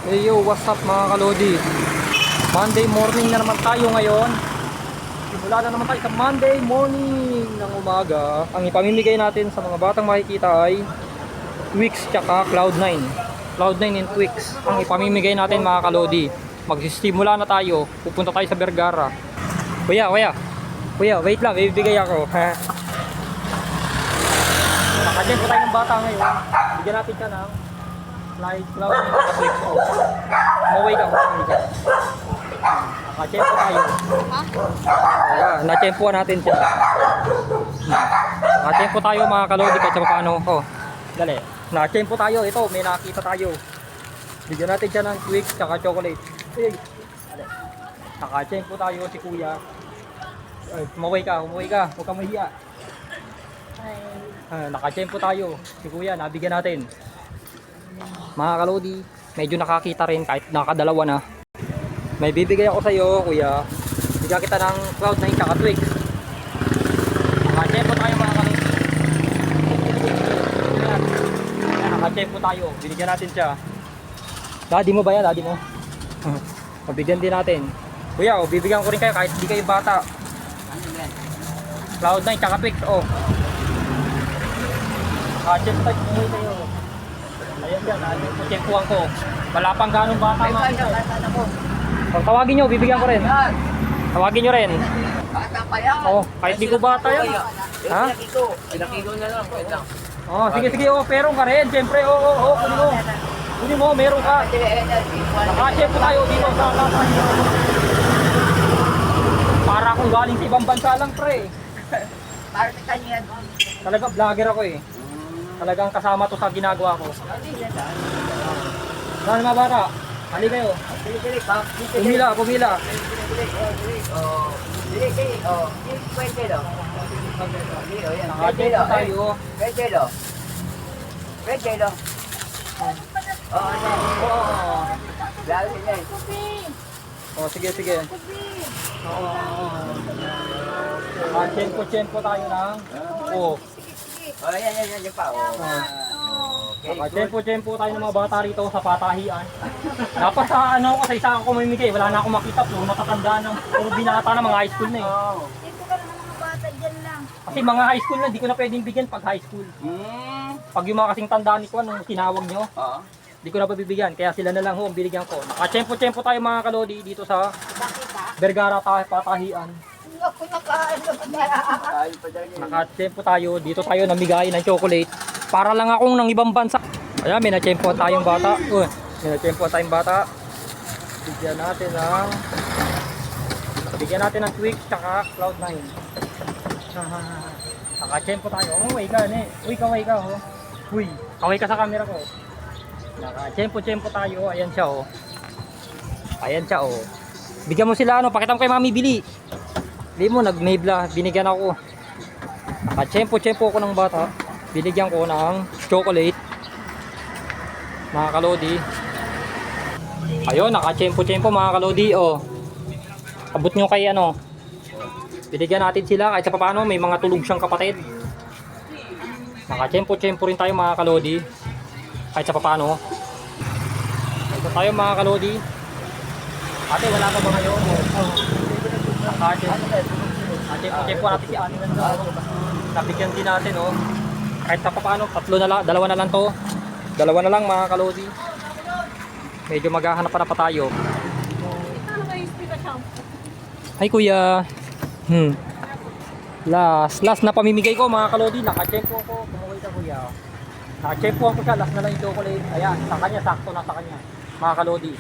Hey yo, what's up mga kalodi? Monday morning na naman tayo ngayon. Simula na naman tayo sa Monday morning ng umaga. Ang ipamimigay natin sa mga batang makikita ay Twix tsaka Cloud9. Cloud9 and Twix ang ipamimigay natin mga kalodi. Magsisimula na tayo. Pupunta tayo sa Vergara. Kuya, wait lang, ibibigay ako. Nakadyan po tayo ng bata ngayon. Bigyan natin siya ng Cloud9 at Twix. Maway ka. Nakachempo tayo. Ayan, nachempoan natin siya. Nachempo tayo mga kalodi kahit sa paano. Oh, dali. Nachempo tayo. Ito, may nakita tayo. Bigyan natin siya ng Twix tsaka chocolate. Dali. Nakachempo tayo si kuya. Ay, humaway ka. Huwag kang mahiya. Nakachempo tayo. Si kuya, nabigyan natin. Mga kalodi, medyo nakakita rin kahit nakadalawa na. May bibigay ako sa iyo, kuya. Bigyan kita ng Cloud9 tsaka Twix. Nakachempo tayo mga kalodi. Nakachempo tayo. Binigyan natin siya. Daddy mo ba yan? Daddy mo? Mabigyan din natin. Kuya, bibigyan ko rin kayo kahit hindi kayo bata. Cloud9 tsaka Twix. Nakachempo tayo. Umuwi kayo. Ayan dyan, chempuan ko. Wala pang ganong bata mga. Tawagin nyo, bibigyan ko rin. Tawagin nyo rin. Bata pa yan. Kahit di ko bata yan. Ha? Pinakilo na lang. Wait lang. Sige, meron ka rin. Siyempre, kunin mo. Kunin mo, meron ka. Nakachempo tayo dito sa Lapahian. Para akong galing sa ibang bansa lang, pre. Para sa kanya yan. Talaga, vlogger ako eh. Talagang kasama to sa ginagawa ko. Saan mga bata? Hali kayo. Pumila. Nakachempo tayo. Sige. Chempo tayo ng. Yan pa. Chempo tayo ng mga bata rito sa patahian. Dapat sa kasi isa ako mamimigay. Wala na akong makita. Puro matatanda ng puro binata na mga high school na eh. Dito ka naman mga bata dyan lang. Kasi mga high school na, di ko na pwedeng bigyan pag high school. Pag yung mga kasing tanda ni Kwan, nung tinawag nyo, di ko na pabibigyan. Kaya sila na lang ho ang binigyan ko. Nakachempo tayo mga kalodi dito sa Vergara patahian. Nakachempo tayo. Dito tayo namigay ng chocolate. Para lang akong ng ibang bansa. Ayan, may nachempo tayong bata. May nachempo tayong bata. Bigyan natin ng Twix tsaka Cloud9. Nakachempo tayo. Uy ka. Uy, kaway ka sa camera ko. Nakachempo tayo. Ayan siya Bigyan mo sila pakita mo kay Mami Bili. Hindi mo nag-mabla, binigyan ako. Nakachempo ako ng bata. Binigyan ko ng chocolate. Mga kalodi. Ayun, nakachempo mga kalodi. Abot nyo kay binigyan natin sila kahit sa paano may mga tulog siyang kapatid. Nakachempo rin tayo mga kalodi. Kahit sa paano. Ito tayo mga kalodi. Ate, wala ka ba ngayon? Nakachempo natin si Ani nandun. Nabigyan din natin kahit sa paano, dalawa na lang to. Dalawa na lang mga kalodi. Medyo maghahanap pa tayo. Hi kuya. Last na pamimigay ko mga kalodi. Nakachempo ko. Kumuhay ka kuya. Nakachempo ko siya. Last na lang yung chocolate. Ayan, sa kanya, sakto na sa kanya. Mga kalodi.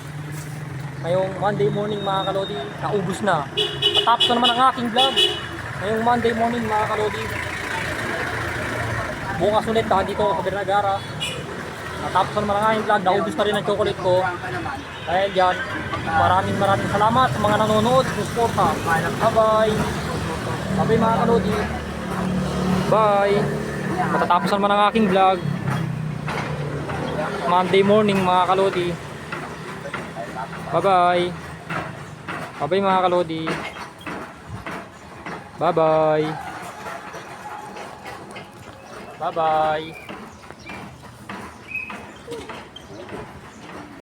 Ngayong Monday morning mga kalodi, naubos na. Matapos na naman ang aking vlog. Ngayong Monday morning mga kalodi. Bukas ulit dito sa Vergara. Natapos na naman ang aking vlog. Naubos na rin ang chocolate ko. Dahil yan, maraming salamat sa mga nanonood. Susuporta. Bye-bye. Bye mga kalodi. Bye. Matatapos na naman ang aking vlog. Monday morning mga kalodi. Bye-bye. Bye-bye mga kalodi. Bye-bye. Bye-bye.